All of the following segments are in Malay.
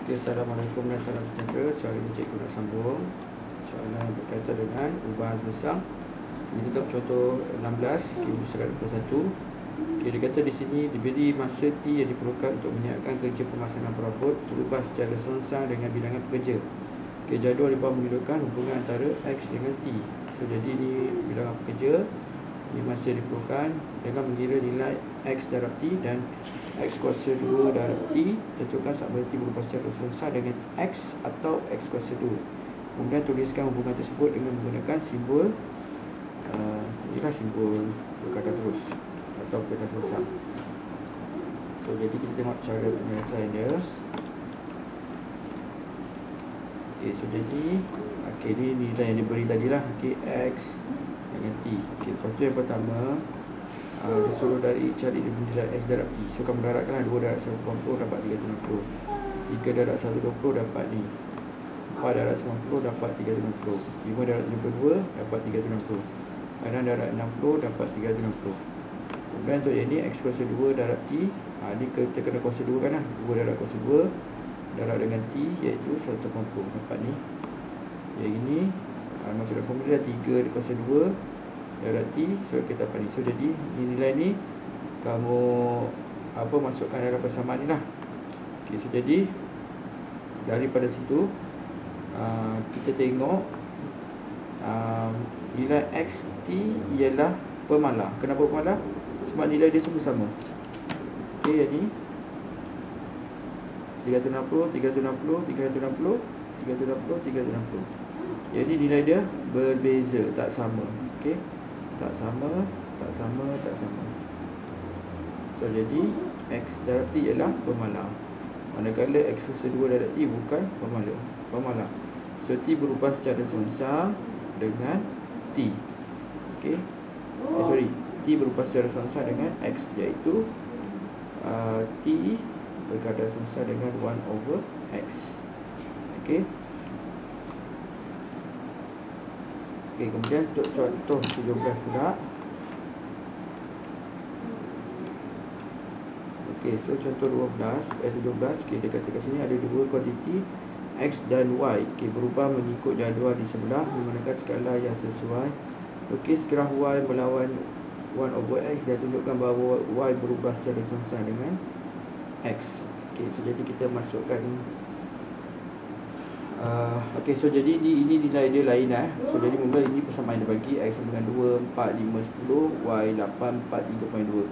Okay, Assalamualaikum dan salam sejahtera. Soalan ini cikgu nak sambung. Soalan berkaitan dengan perubahan besar. Ini tengok contoh 16, Surat 21. Okay, dia kata di sini diberi masa T yang diperlukan untuk menyiapkan kerja pemasangan perabot berubah secara seonsang dengan bilangan pekerja. Okay, jadual di bawah menunjukkan hubungan antara X dengan T. So, jadi ini bilangan pekerja. Ini masa yang diperlukan dengan mengira nilai X darab T dan X kuasa 2 darab T. Tentukan sama T berubah secara seonsang dengan X atau X kuasa 2. Kemudian tuliskan hubungan tersebut dengan menggunakan simbol inilah simbol berkata terus atau berkata seonsang. So, jadi kita tengok cara penyelesaian dia. Okay, so jadi ini nilai yang diberi tadi lah. Okay, X dengan T. Okay, lepas tu yang pertama dia suruh cari nilai X darab T. So, kamu darabkan 2 darab 180 dapat 360. 3 darab 120 dapat ni 4 darab 90 dapat 360. 5 darab 52 dapat 360. 6 darab 60 dapat 360. Kemudian untuk yang ni X kuasa 2 darab T, ni kita kena kuasa 2 kan lah. 2 darab kuasa 2 darab dengan T iaitu 180 dapat ni. Yang ini masuk dalam formula 3 kuasa 2 darab T. So kita dapat ni. So jadi nilai ni kamu masukkan dalam persamaan ni lah. Okay, so jadi daripada situ kita tengok nilai XT ialah pemalar. Kenapa pemalar? Sebab nilai dia semua sama. Okay, jadi 360, 360, 360, 360, 360. Jadi nilai dia berbeza, tak sama. Okay, tak sama, tak sama, tak sama. So jadi X darab T ialah pemalar, manakala X kuasa 2 darab T bukan pemalar. So T berubah secara seonsang dengan T. Okay, T berubah secara seonsang dengan X, iaitu T berkadar seonsang dengan 1/X. Okay. Okay, kemudian untuk contoh 17 pula. Okay, so contoh 17. Okay, dia kata kat sini ada dua kuantiti X dan Y. Okay, berubah mengikut jadual di sebelah menggunakan skala yang sesuai. Okay, graf Y melawan 1/X dan tunjukkan bahawa Y berubah secara seonsang dengan X. Okay, so jadi kita masukkan okay, so jadi ini nilai dia lain So jadi mula ini persamaan dia bagi X sama dengan 2, 4, 5, 10, Y 8, 4, 3.2.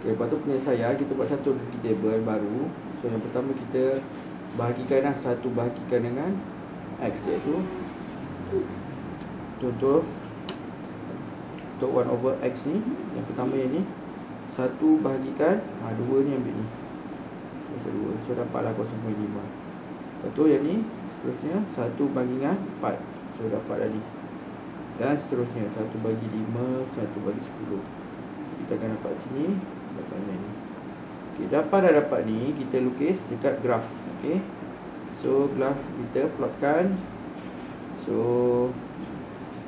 Okay, lepas tu penyelesaian kita buat satu table baru. So yang pertama kita bahagikan satu bahagikan dengan X, iaitu contoh untuk 1/X ni. Yang pertama yang ni satu bahagikan 2 ni ambil ni. So dapatlah 0.5. Lepas tu yang ni seterusnya 1 bandingan 4. So dapat tadi. Dan seterusnya 1 bagi 5, 1 bagi 10. Kita akan dapat sini, dapat ni. Okay, dapat ni kita lukis dekat graf. Okay, so graf kita plotkan. So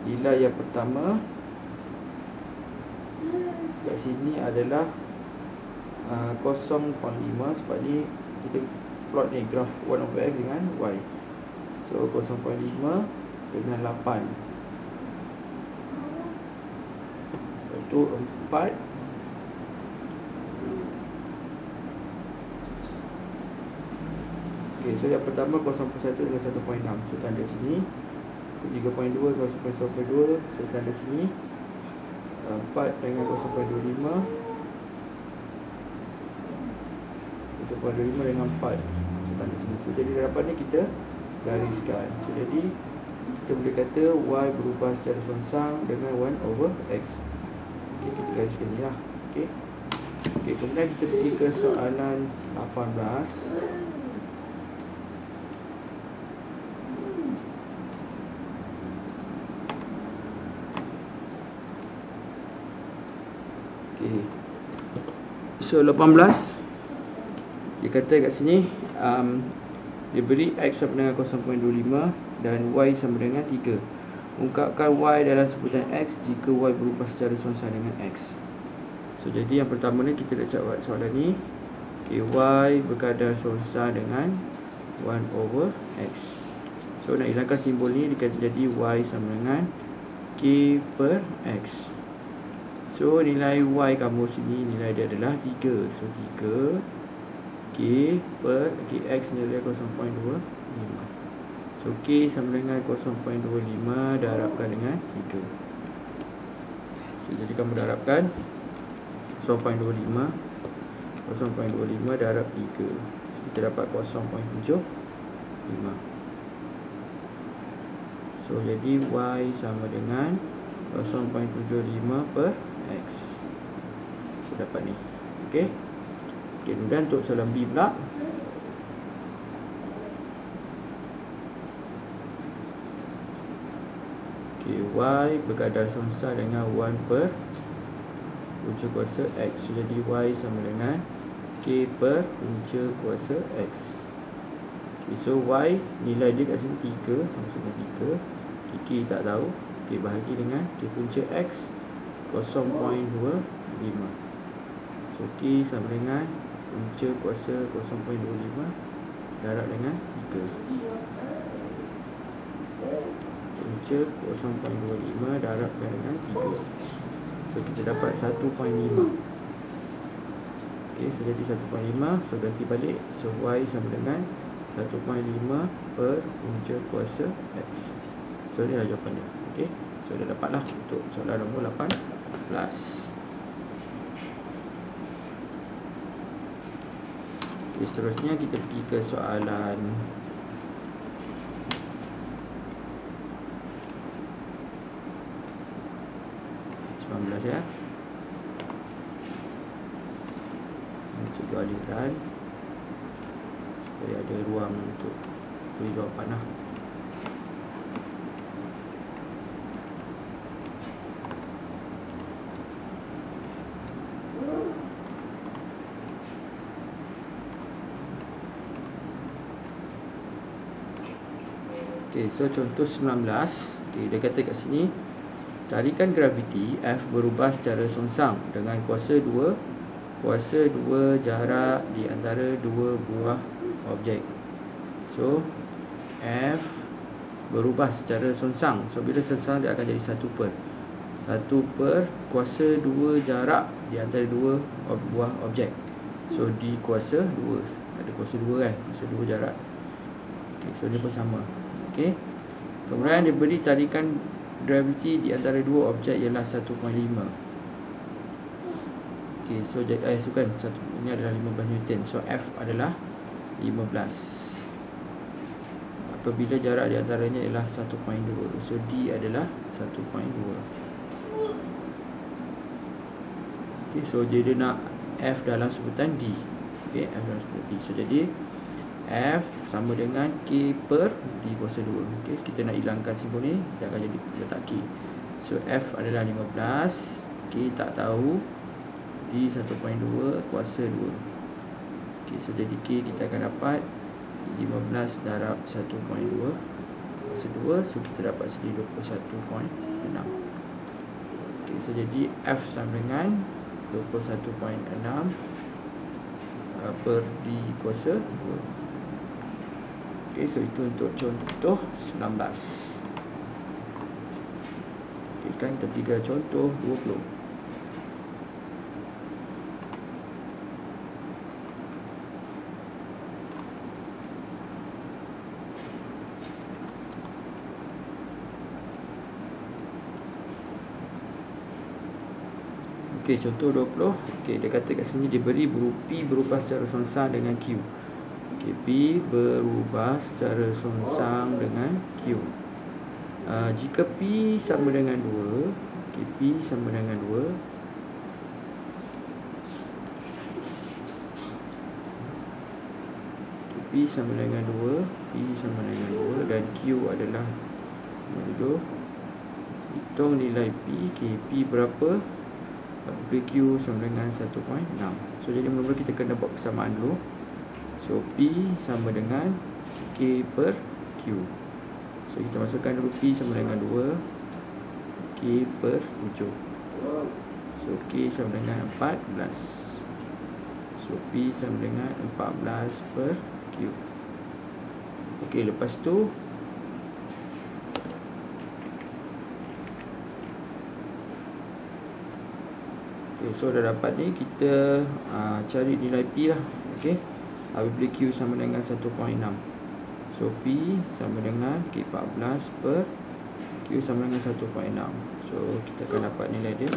nilai yang pertama kat sini adalah 0.5. sebab ni kita plot ni graf 1/X dengan Y. So 0.5 dengan 8. Itu 4. Okay, so yang pertama 0.1 dengan 1.6. So tanda sini. 3.2 dengan 0.2. So tanda sini. 4 dengan 0.25. 1.25 dengan 4. So tanda sini. So jadi dapat ni kita gariskan. So jadi kita boleh kata Y berubah secara seonsang dengan 1/X. Okay, kita gariskan ni lah. Okay, kemudian kita pergi ke soalan 18. Okay, so 18 dia kata kat sini dia beri X sama dengan 0.25 dan Y sama dengan 3. Ungkapkan Y dalam sebutan X jika Y berubah secara seonsang dengan X. So jadi yang pertama ni kita dah jawab soalan ni. Okay, Y berkadar seonsang dengan 1 over X. So nak hilangkan simbol ni, dia jadi Y sama dengan K per X. So nilai Y kamu sini, nilai dia adalah 3. So 3 K per X nilai 0.25. So K sama dengan 0.25 darabkan dengan 3. So jadi kamu darabkan 0.25 darab 3. Kita dapat 0.75. So jadi Y sama dengan 0.75 per X. So dapat ni. Okey. Kemudian untuk soalan B pula. Okey, Y berkadar songsa dengan 1 per punca kuasa X. So jadi Y sama dengan K per punca kuasa X. Okay, so Y nilai dia kat sini 3, sama dengan 3. K tak tahu. K bahagi dengan K punca X 0.25. So K sama dengan punca kuasa 0.25 darab dengan 3. Punca 0.25 darabkan dengan 3. So kita dapat 1.5. Okay, so jadi 1.5. So ganti balik. So Y sama dengan 1.5 per punca kuasa X. So ni lah jawapan dia. Okay, so dah dapat lah untuk soalan nombor 18. Okay, seterusnya kita pergi ke soalan ya. Cuba aliran supaya ada ruang untuk beri jawapan lah. Okay, so contoh 19. Okay, dia kata kat sini, tarikan graviti F berubah secara songsang dengan kuasa 2 jarak di antara dua buah objek. So F berubah secara songsang. So bila songsang dia akan jadi 1 per kuasa 2 jarak di antara dua buah objek. So di kuasa 2, ada kuasa 2 kan, kuasa 2 jarak. Okay, so dia pun sama. Okay, kemudian dia beri tarikan graviti di antara dua objek ialah 1.5. Okay, so kan ini adalah 15 Newton. So F adalah 15 apabila jarak di antaranya ialah 1.2. So D adalah 1.2. Okay, so dia nak F dalam sebutan D. Okay, F dalam sebutan D. So jadi F sama dengan K per D kuasa 2. Okay, kita nak hilangkan simbol ni, dia akan jadi letak K. So F adalah 15, K tak tahu, D 1.2 kuasa 2. Okay, so jadi K kita akan dapat 15 darab 1.2 kuasa 2. So kita dapat sini 21.6. Okay, so jadi F sama dengan 21.6 per D kuasa 2. Okay, so itu untuk contoh 19. Okay, sekarang kita pergi ke contoh 20. Okay, contoh 20. Okay, dia kata kat sini dia beri P berubah secara songsang dengan Q. Okay, P berubah secara songsang dengan Q. Jika P sama dengan 2, okay, P sama dengan 2, okay, P sama dengan 2, P sama dengan 2 dan Q adalah dulu hitung nilai P. Okay, P berapa? PQ sama dengan 1.6. So jadi mula-mula kita kena buat persamaan dulu. So P sama dengan K per Q. So kita masukkan dulu P sama dengan 2, K per 7. So K sama dengan 14. So P sama dengan 14 per Q. Okey, lepas tu so dah dapat ni, kita cari nilai P lah. Okey, apabila Q sama dengan 1.6, so P sama dengan K14 per Q sama dengan 1.6. So kita akan dapat nilai dia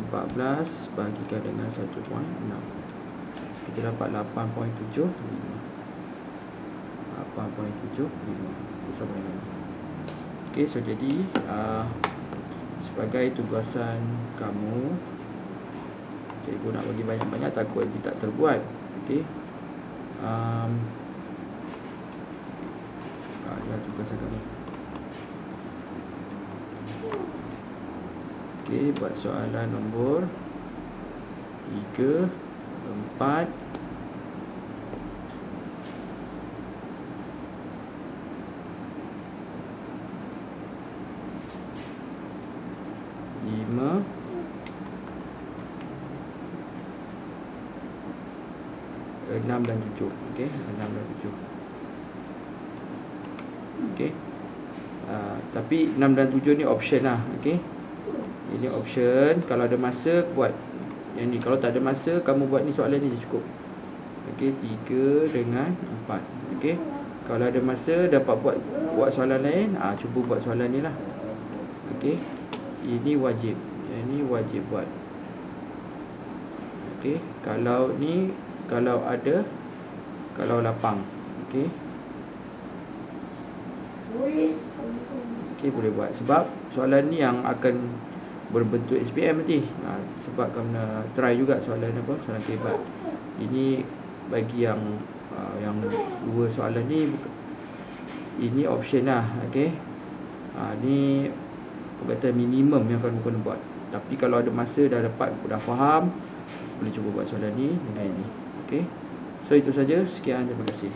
14 bahagikan dengan 1.6. Kita dapat 8.75. 8.75 sama dengan. Okey, so jadi sebagai tugasan kamu, cikgu nak bagi banyak-banyak, takut nanti tak terbuat. Okey, ada tugasan kamu. Okey, buat soalan nombor 3, 4, 5, 6 dan 7. Okey, 6 dan 7. Okey. Tapi 6 dan 7 ni option lah. Okey. Ini option. Kalau ada masa buat yang ni. Kalau tak ada masa, kamu buat ni soalan ni je cukup. Okey, 3 dengan 4. Okey. Kalau ada masa dapat buat soalan lain, cuba buat soalan ni lah. Okey. Ini wajib. Ini wajib buat. Okey. Kalau ni, kalau ada, kalau lapang. Okey. Okey, boleh buat. Sebab soalan ni yang akan berbentuk SPM nanti. Sebab kamu nak try juga soalan apa? Soalan kebat. Ini bagi yang dua soalan ni, ini option lah. Okey. Ni kata minimum yang kamu kena buat. Tapi kalau ada masa, dah faham, boleh cuba buat soalan ni dengan ini. Okey. So itu saja. Sekian, terima kasih.